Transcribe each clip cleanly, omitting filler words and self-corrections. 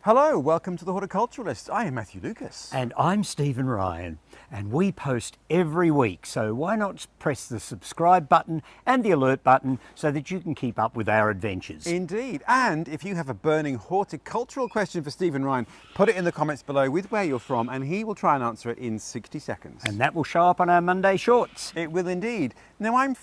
Hello, welcome to the Horti-Culturalists. I am Matthew Lucas. And I'm Stephen Ryan, and we post every week, so why not press the subscribe button and the alert button so that you can keep up with our adventures. Indeed, and if you have a burning horticultural question for Stephen Ryan, put it in the comments below with where you're from and he will try and answer it in 60 seconds. And that will show up on our Monday shorts. It will indeed. Now I'm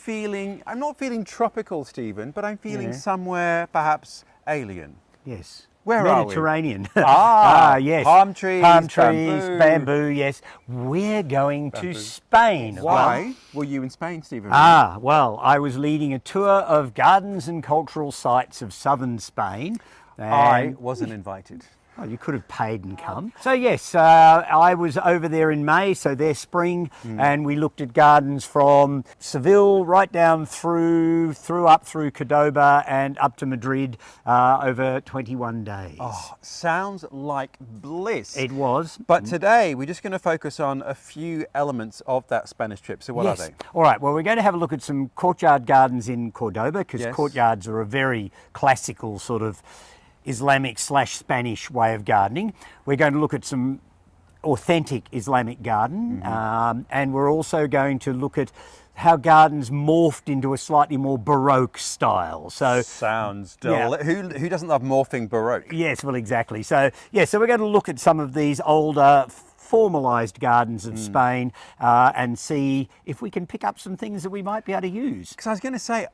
not feeling tropical, Stephen, but I'm feeling somewhere perhaps alien. Yes. Where are we? Mediterranean. Yes. Palm trees, bamboo, yes. We're going to Spain. Why were you in Spain, Stephen? Well, I was leading a tour of gardens and cultural sites of southern Spain. I wasn't invited. Oh, you could have paid and come. So yes, I was over there in May, so they're spring, and we looked at gardens from Seville right down through Cordoba and up to Madrid over 21 days. Oh, sounds like bliss. It was. But today we're just going to focus on a few elements of that Spanish trip. So what are they? All right, well, we're going to have a look at some courtyard gardens in Cordoba, because courtyards are a very classical sort of Islamic / Spanish way of gardening. We're going to look at some authentic Islamic garden, and we're also going to look at how gardens morphed into a slightly more Baroque style. So sounds dull. Yeah. Who doesn't love morphing Baroque? Yes, well, exactly. So we're going to look at some of these older formalised gardens of Spain and see if we can pick up some things that we might be able to use. Because I was going to say,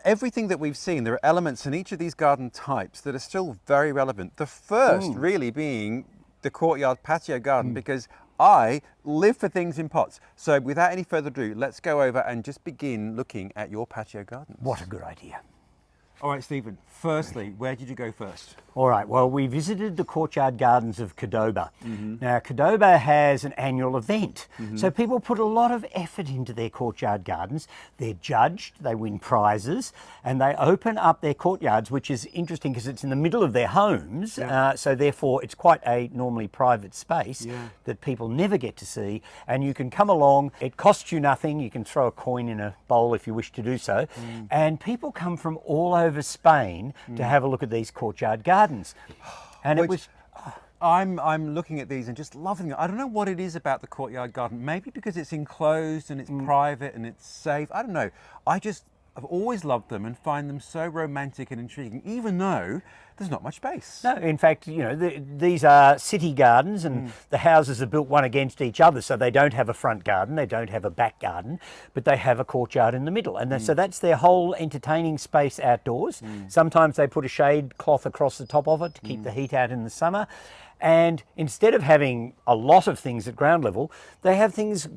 everything that we've seen, there are elements in each of these garden types that are still very relevant. The first really being the courtyard patio garden, because I live for things in pots. So without any further ado, let's go over and just begin looking at your patio gardens. What a good idea. All right, Stephen, firstly, where did you go first? All right, well, we visited the courtyard gardens of Cordoba. Now, Cordoba has an annual event, so people put a lot of effort into their courtyard gardens. They're judged, they win prizes, and they open up their courtyards, which is interesting because it's in the middle of their homes, so therefore it's quite a normally private space that people never get to see, and you can come along. It costs you nothing. You can throw a coin in a bowl if you wish to do so, and people come from all over Spain to have a look at these courtyard gardens. And I'm looking at these and just loving it. I don't know what it is about the courtyard garden. Maybe because it's enclosed and it's private and it's safe. I don't know. I've always loved them and find them so romantic and intriguing, even though there's not much space. No, in fact, you know, these are city gardens, and the houses are built one against each other, so they don't have a front garden, they don't have a back garden, but they have a courtyard in the middle. And so that's their whole entertaining space outdoors. Sometimes they put a shade cloth across the top of it to keep the heat out in the summer. And instead of having a lot of things at ground level, they have things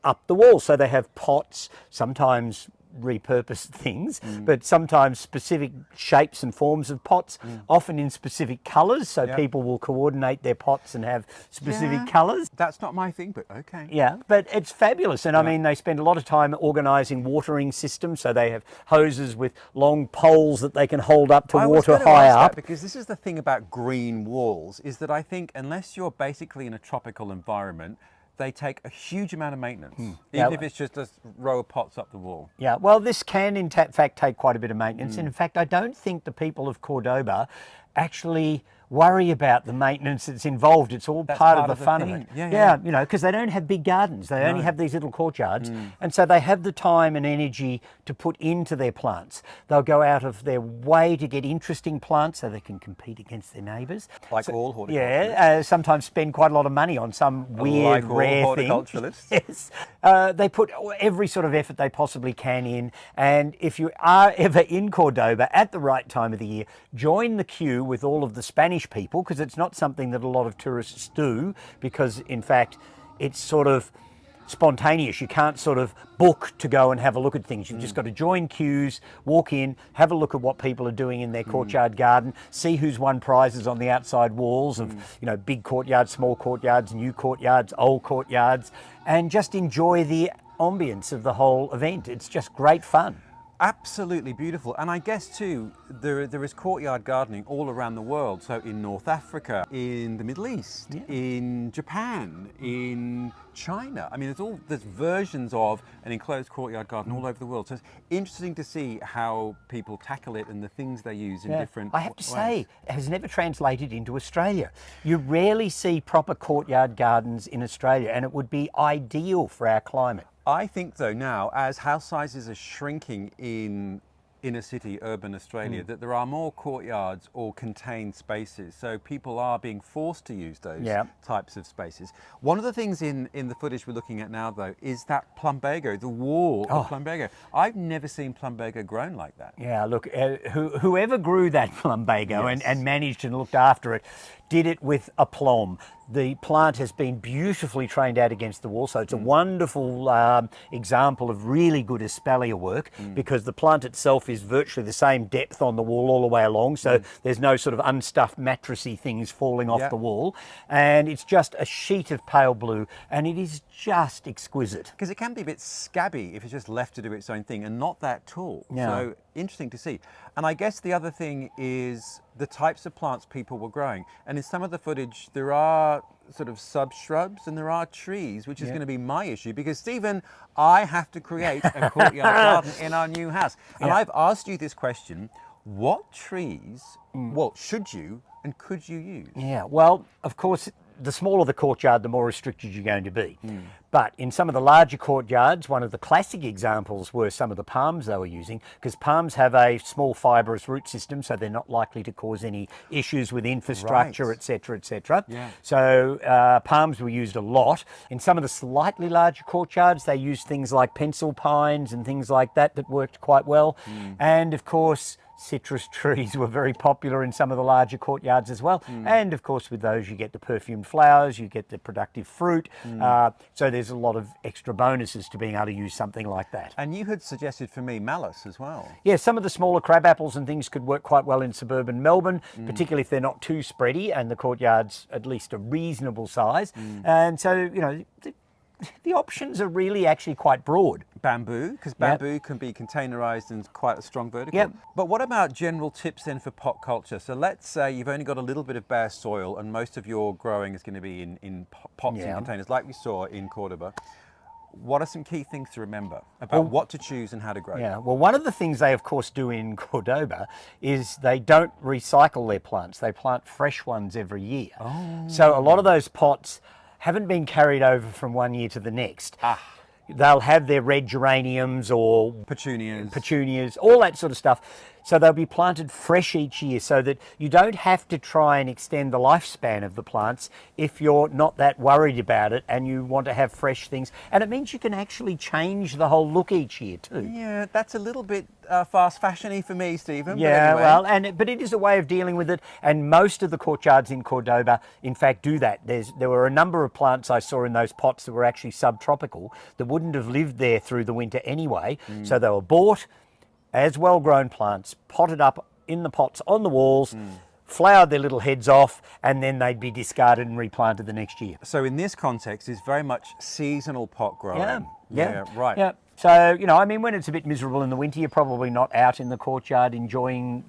up the wall. So they have pots, sometimes repurposed things, but sometimes specific shapes and forms of pots, often in specific colours, so people will coordinate their pots and have specific colours. That's not my thing, but okay. Yeah, but it's fabulous, and I mean, they spend a lot of time organising watering systems, so they have hoses with long poles that they can hold up to water high up. Because this is the thing about green walls, is that I think unless you're basically in a tropical environment, they take a huge amount of maintenance, even if it's just a row of pots up the wall. Yeah, well, this can in fact take quite a bit of maintenance. In fact, I don't think the people of Cordoba actually worry about the maintenance that's involved. It's all part of the fun of it. Yeah, you know, because they don't have big gardens. They only have these little courtyards. And so they have the time and energy to put into their plants. They'll go out of their way to get interesting plants so they can compete against their neighbours. Like all horticulturists. Yeah, sometimes spend quite a lot of money on some weird, rare thing. Horticulturalists. Yes. They put every sort of effort they possibly can in. And if you are ever in Cordoba at the right time of the year, join the queue with all of the Spanish people, because it's not something that a lot of tourists do, because in fact it's sort of spontaneous. You can't sort of book to go and have a look at things. You've just got to join queues, walk in, have a look at what people are doing in their courtyard garden, see who's won prizes on the outside walls of, you know, big courtyards, small courtyards, new courtyards, old courtyards, and just enjoy the ambience of the whole event. It's just great fun. Absolutely beautiful. And I guess too, there is courtyard gardening all around the world. So in North Africa, in the Middle East, in Japan, in China. I mean, there's versions of an enclosed courtyard garden all over the world. So it's interesting to see how people tackle it and the things they use in different ways. I have to say, it has never translated into Australia. You rarely see proper courtyard gardens in Australia, and it would be ideal for our climate. I think, though, now, as house sizes are shrinking in inner city urban Australia, that there are more courtyards or contained spaces. So people are being forced to use those types of spaces. One of the things in the footage we're looking at now, though, is that plumbago, the wall of plumbago. I've never seen plumbago grown like that. Yeah, look, whoever grew that plumbago and managed and looked after it did it with aplomb. The plant has been beautifully trained out against the wall, so it's a wonderful example of really good espalier work because the plant itself is virtually the same depth on the wall all the way along, so there's no sort of unstuffed mattressy things falling off the wall, and it's just a sheet of pale blue, and it is just exquisite. Because it can be a bit scabby if it's just left to do its own thing and not that tall. Yeah. So interesting to see. And I guess the other thing is the types of plants people were growing. And in some of the footage, there are sort of sub-shrubs and there are trees, which is going to be my issue because, Stephen, I have to create a courtyard garden in our new house. And I've asked you this question, what trees, well, should you and could you use? Yeah, well, of course, the smaller the courtyard, the more restricted you're going to be. But in some of the larger courtyards, one of the classic examples were some of the palms they were using, because palms have a small fibrous root system, so they're not likely to cause any issues with infrastructure, etc., etc. So palms were used a lot. In some of the slightly larger courtyards, they used things like pencil pines and things like that worked quite well. And of course, citrus trees were very popular in some of the larger courtyards as well. And of course, with those, you get the perfumed flowers, you get the productive fruit. So there's a lot of extra bonuses to being able to use something like that. And you had suggested for me malice as well. Yeah, some of the smaller crab apples and things could work quite well in suburban Melbourne, particularly if they're not too spready and the courtyard's at least a reasonable size. And so, you know, the options are really actually quite broad. Bamboo, because bamboo can be containerized and quite a strong vertical. Yep. But what about general tips then for pot culture? So let's say you've only got a little bit of bare soil and most of your growing is going to be in pots and containers like we saw in Cordoba. What are some key things to remember about what to choose and how to grow? Yeah, well, one of the things they, of course, do in Cordoba is they don't recycle their plants. They plant fresh ones every year. So a lot of those pots haven't been carried over from one year to the next. They'll have their red geraniums or petunias, all that sort of stuff. So they'll be planted fresh each year so that you don't have to try and extend the lifespan of the plants if you're not that worried about it and you want to have fresh things. And it means you can actually change the whole look each year too. Yeah, that's a little bit fast fashion-y for me, Stephen. Yeah, but anyway. but it is a way of dealing with it. And most of the courtyards in Cordoba, in fact, do that. There were a number of plants I saw in those pots that were actually subtropical that wouldn't have lived there through the winter anyway. So they were bought as well-grown plants, potted up in the pots on the walls, flowered their little heads off, and then they'd be discarded and replanted the next year. So in this context, it's very much seasonal pot growing. Right. Yeah. So, you know, I mean, when it's a bit miserable in the winter, you're probably not out in the courtyard enjoying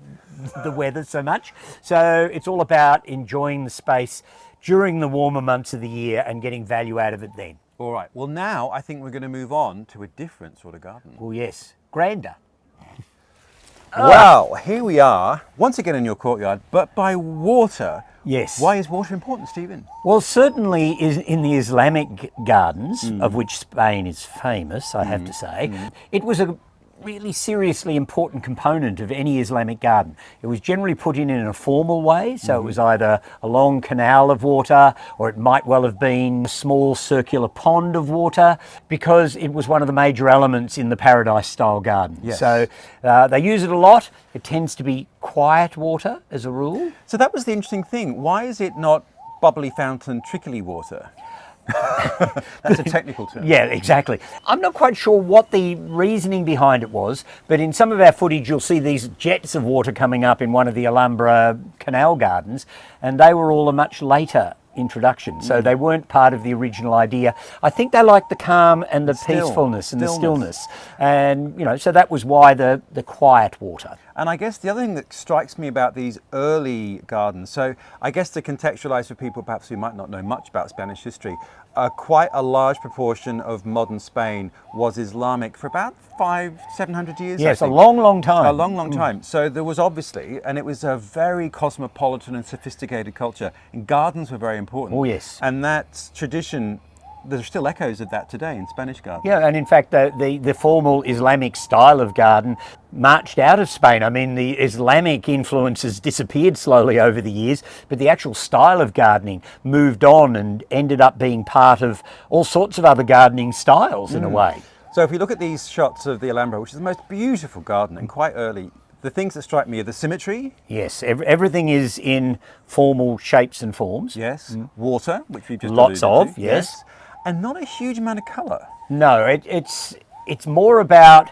the weather so much. So it's all about enjoying the space during the warmer months of the year and getting value out of it then. All right. Well, now I think we're going to move on to a different sort of garden. Well, yes. Grander. Wow, here we are, once again in your courtyard, but by water. Yes. Why is water important, Stephen? Well, certainly in the Islamic gardens, of which Spain is famous, I have to say, it was a really seriously important component of any Islamic garden. It was generally put in a formal way, so it was either a long canal of water or it might well have been a small circular pond of water because it was one of the major elements in the paradise style garden. Yes. So they use it a lot. It tends to be quiet water as a rule. So that was the interesting thing. Why is it not bubbly fountain, trickly water? That's a technical term. Yeah, exactly. I'm not quite sure what the reasoning behind it was, but in some of our footage you'll see these jets of water coming up in one of the Alhambra canal gardens, and they were all a much later introduction. So they weren't part of the original idea. I think they liked the calm and the peacefulness and the stillness. And, so that was why the quiet water. And I guess the other thing that strikes me about these early gardens, so I guess to contextualize for people perhaps who might not know much about Spanish history, quite a large proportion of modern Spain was Islamic for about 500-700 years. Yes, a long time. A long time. So there was obviously, and it was a very cosmopolitan and sophisticated culture, and gardens were very important. Oh, yes. And that tradition, there's still echoes of that today in Spanish gardens. Yeah, and in fact, the formal Islamic style of garden marched out of Spain. I mean, the Islamic influences disappeared slowly over the years, but the actual style of gardening moved on and ended up being part of all sorts of other gardening styles in a way. So if we look at these shots of the Alhambra, which is the most beautiful garden and quite early, the things that strike me are the symmetry. Yes, everything is in formal shapes and forms. Yes. Water, which we've just Lots alluded of, to. yes. And not a huge amount of colour. No, it's more about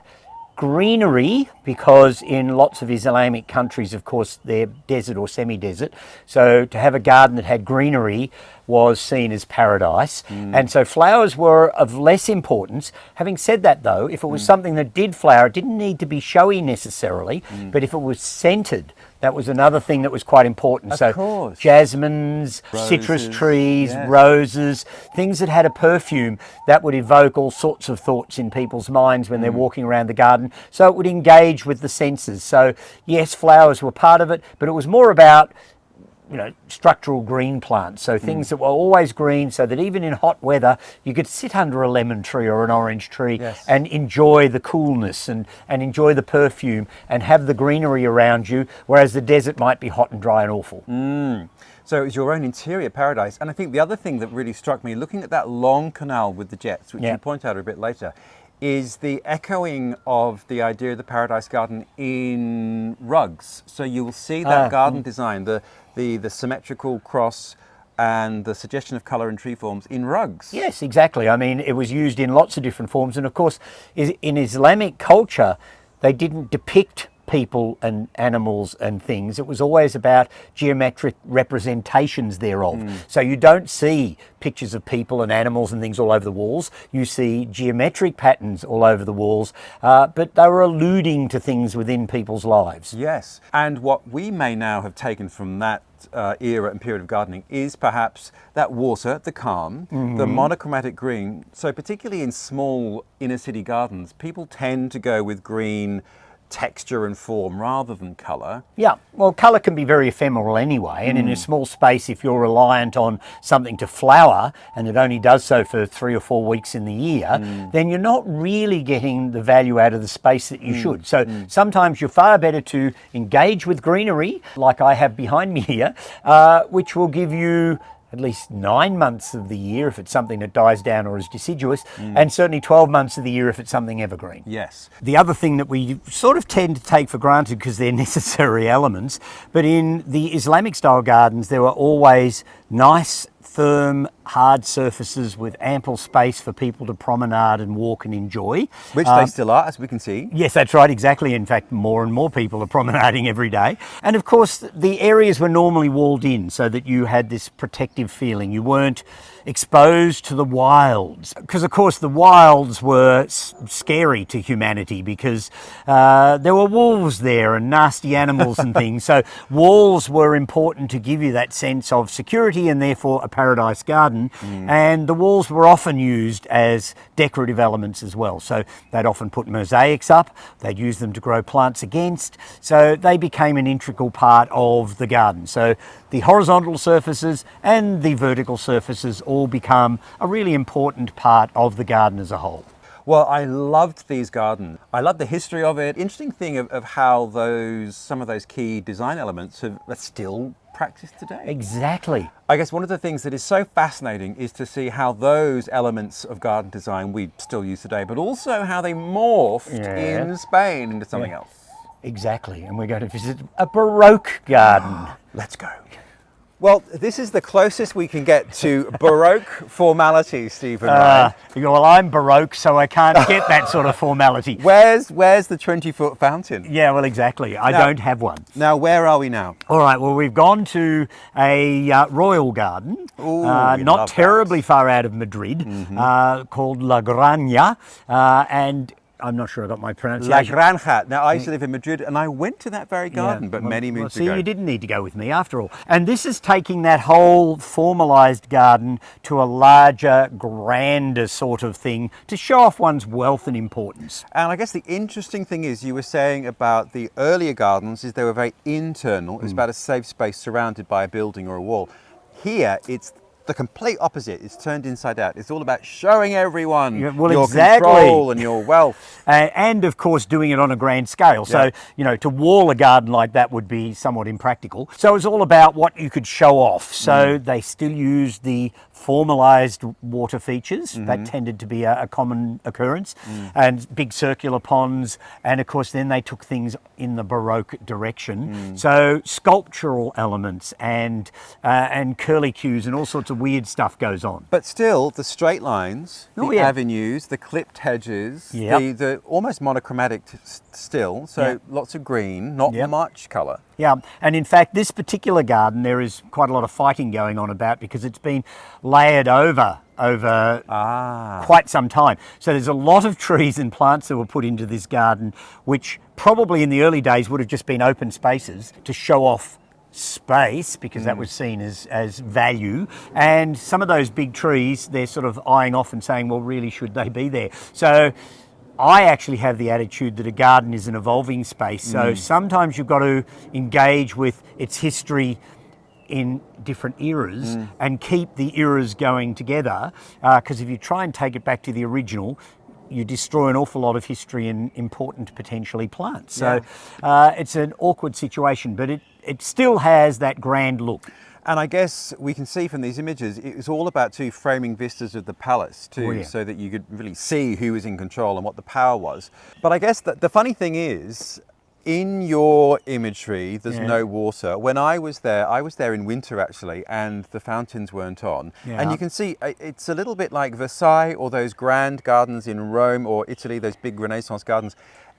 greenery, because in lots of Islamic countries, of course, they're desert or semi-desert. So to have a garden that had greenery was seen as paradise. And so flowers were of less importance. Having said that, though, if it was something that did flower, it didn't need to be showy necessarily, but if it was scented, that was another thing that was quite important. Of course. Jasmines, citrus trees, roses, things that had a perfume that would evoke all sorts of thoughts in people's minds when they're walking around the garden. So it would engage with the senses. So yes, flowers were part of it, but it was more about structural green plants. So things that were always green, so that even in hot weather, you could sit under a lemon tree or an orange tree and enjoy the coolness and enjoy the perfume and have the greenery around you, whereas the desert might be hot and dry and awful. So it was your own interior paradise. And I think the other thing that really struck me, looking at that long canal with the jets, which you point out a bit later, is the echoing of the idea of the paradise garden in rugs. So you'll see that garden design, the symmetrical cross and the suggestion of colour and tree forms in rugs. Yes, exactly. I mean, it was used in lots of different forms. And of course, in Islamic culture, they didn't depict people and animals and things. It was always about geometric representations thereof. So you don't see pictures of people and animals and things all over the walls. You see geometric patterns all over the walls, but they were alluding to things within people's lives. Yes, and what we may now have taken from that era and period of gardening is perhaps that water, the calm, the monochromatic green. So particularly in small inner city gardens, people tend to go with green texture and form rather than colour. Yeah, well, colour can be very ephemeral anyway, and in a small space, if you're reliant on something to flower and it only does so for 3 or 4 weeks in the year, then you're not really getting the value out of the space that you should. So sometimes you're far better to engage with greenery, like I have behind me here, which will give you at least 9 months of the year if it's something that dies down or is deciduous, and certainly 12 months of the year if it's something evergreen. Yes. The other thing that we sort of tend to take for granted because they're necessary elements, but in the Islamic style gardens there were always nice, firm, hard surfaces with ample space for people to promenade and walk and enjoy. Which they still are, as we can see. Yes, that's right, exactly. In fact, more and more people are promenading every day. And of course, the areas were normally walled in so that you had this protective feeling. You weren't exposed to the wilds. Because, of course, the wilds were scary to humanity because there were wolves there and nasty animals and things. So walls were important to give you that sense of security and therefore a paradise garden. And the walls were often used as decorative elements as well. So they'd often put mosaics up, they'd use them to grow plants against. So they became an integral part of the garden. So the horizontal surfaces and the vertical surfaces all become a really important part of the garden as a whole. Well, I loved these gardens. I love the history of it. Interesting thing of how some of those key design elements are still practiced today. Exactly. I guess one of the things that is so fascinating is to see how those elements of garden design we still use today, but also how they morphed in Spain into something else. Exactly. And we're going to visit a Baroque garden. Let's go. Well, this is the closest we can get to Baroque formality, Stephen. Right? Well, I'm Baroque, so I can't get that sort of formality. Where's the 20-foot fountain? Yeah, well, exactly. I don't have one. Now, where are we now? All right, well, we've gone to a royal garden, Ooh, not terribly far out of Madrid, called La Granja, and I'm not sure I got my La pronunciation. Granja. Now, I used to live in Madrid, and I went to that very garden, but many moons See, ago. you didn't need to go with me after all. And this is taking that whole formalised garden to a larger, grander sort of thing to show off one's wealth and importance. And I guess the interesting thing is, you were saying about the earlier gardens is they were very internal. It was about a safe space surrounded by a building or a wall. Here, it's the complete opposite. It's turned inside out. It's all about showing everyone your control and your wealth. And of course, doing it on a grand scale. So, to wall a garden like that would be somewhat impractical. So it's all about what you could show off. So they still used the formalised water features. That tended to be a common occurrence. And big circular ponds. And of course, then they took things in the Baroque direction. So sculptural elements and curlicues and all sorts of weird stuff goes on. But still, the straight lines, the avenues, the clipped hedges, the almost monochromatic still, so lots of green, not much colour. Yeah, and in fact, this particular garden, there is quite a lot of fighting going on about because it's been layered over quite some time. So there's a lot of trees and plants that were put into this garden, which probably in the early days would have just been open spaces to show off space, because that was seen as value. And some of those big trees, they're sort of eyeing off and saying, well, really, should they be there? So I actually have the attitude that a garden is an evolving space. So sometimes you've got to engage with its history in different eras and keep the eras going together, because if you try and take it back to the original, you destroy an awful lot of history and important potentially plants. So it's an awkward situation, but it still has that grand look. And I guess we can see from these images, it was all about framing vistas of the palace too, so that you could really see who was in control and what the power was. But I guess the funny thing is, in your imagery, there's no water. When I was there in winter actually, and the fountains weren't on. And you can see it's a little bit like Versailles or those grand gardens in Rome or Italy, those big Renaissance gardens.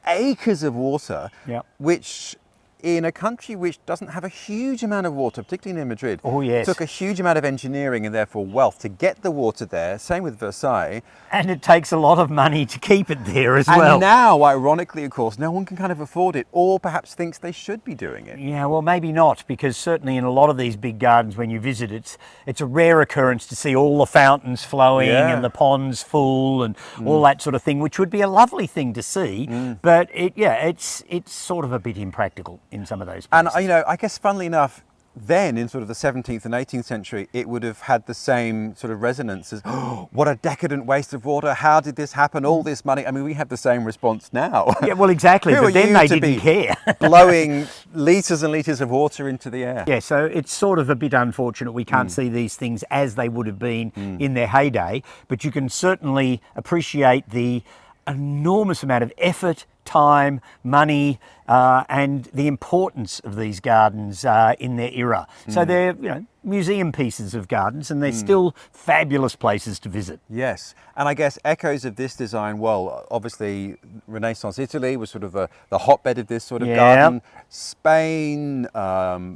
Acres of water, which in a country which doesn't have a huge amount of water, particularly in Madrid, took a huge amount of engineering and therefore wealth to get the water there. Same with Versailles. And it takes a lot of money to keep it there as well. And now, ironically, of course, no one can kind of afford it, or perhaps thinks they should be doing it. Yeah, well, maybe not, because certainly in a lot of these big gardens, when you visit, it's a rare occurrence to see all the fountains flowing and the ponds full and all that sort of thing, which would be a lovely thing to see. But it's sort of a bit impractical in some of those places. And I guess funnily enough, then in sort of the 17th and 18th century, it would have had the same sort of resonance as, oh, what a decadent waste of water. How did this happen? All this money. I mean, we have the same response now. Yeah, well, exactly. But then they didn't care. Blowing litres and litres of water into the air. Yeah, so it's sort of a bit unfortunate we can't see these things as they would have been in their heyday. But you can certainly appreciate the enormous amount of effort, time, money, and the importance of these gardens in their era. So they're, museum pieces of gardens, and they're still fabulous places to visit. Yes, and I guess echoes of this design, well, obviously Renaissance Italy was sort of the hotbed of this sort of garden. Spain,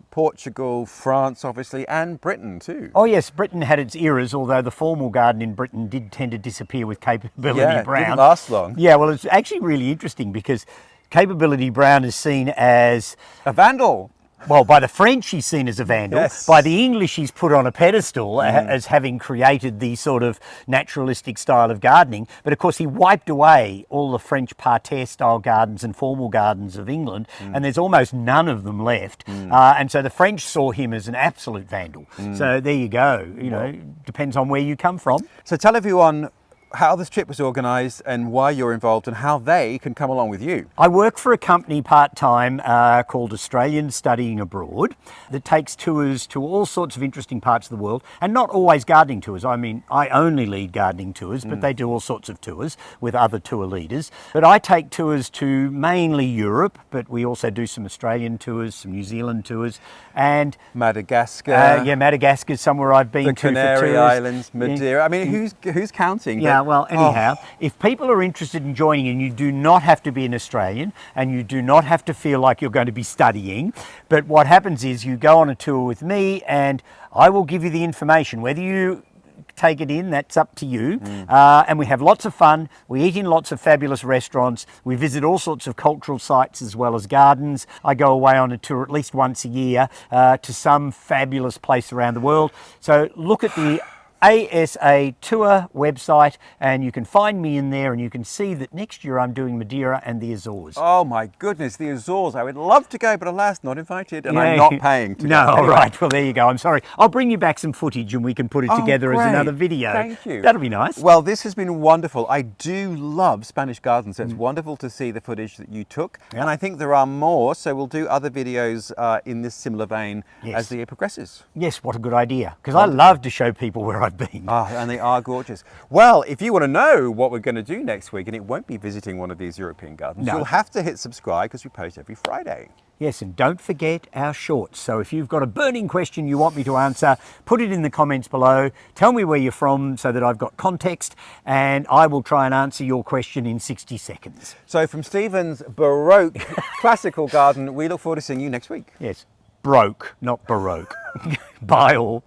Portugal, France, obviously, and Britain too. Oh yes, Britain had its eras, although the formal garden in Britain did tend to disappear with Capability Brown. It didn't last long. Yeah, well, it's actually really interesting because Capability Brown is seen as a vandal. Well, by the French, he's seen as a vandal. Yes. By the English, he's put on a pedestal as having created the sort of naturalistic style of gardening. But of course, he wiped away all the French parterre-style gardens and formal gardens of England, and there's almost none of them left. And so the French saw him as an absolute vandal. So there you go. Depends on where you come from. So tell everyone how this trip was organised and why you're involved and how they can come along with you. I work for a company part-time called Australians Studying Abroad that takes tours to all sorts of interesting parts of the world, and not always gardening tours. I mean, I only lead gardening tours, but they do all sorts of tours with other tour leaders. But I take tours to mainly Europe, but we also do some Australian tours, some New Zealand tours, and Madagascar. yeah, Madagascar is somewhere I've been The to for Canary tours. Islands, Madeira. I mean, who's counting? Yeah, But- well, anyhow, if people are interested in joining in, you do not have to be an Australian and you do not have to feel like you're going to be studying. But what happens is you go on a tour with me and I will give you the information. Whether you take it in, that's up to you. And we have lots of fun. We eat in lots of fabulous restaurants. We visit all sorts of cultural sites as well as gardens. I go away on a tour at least once a year to some fabulous place around the world. So look at the ASA Tour website and you can find me in there, and you can see that next year I'm doing Madeira and the Azores. Oh my goodness, the Azores. I would love to go, but alas, not invited, and Yeah. I'm not paying to No, go. all Anyway. right. Well, there you go. I'm sorry. I'll bring you back some footage and we can put it together as great. another video. Thank you. That'll be nice. Well, this has been wonderful. I do love Spanish gardens, so it's wonderful to see the footage that you took. And I think there are more, so we'll do other videos in this similar vein Yes. as the year progresses. Yes, what a good idea. Because I love to show people where I've been. And they are gorgeous. Well, if you want to know what we're going to do next week, and it won't be visiting one of these European gardens, No. you'll have to hit subscribe because we post every Friday. Yes, and don't forget our shorts. So if you've got a burning question you want me to answer, put it in the comments below. Tell me where you're from so that I've got context, and I will try and answer your question in 60 seconds. So from Stephen's Baroque classical garden, we look forward to seeing you next week. Yes, broke, not Baroque. Bye all.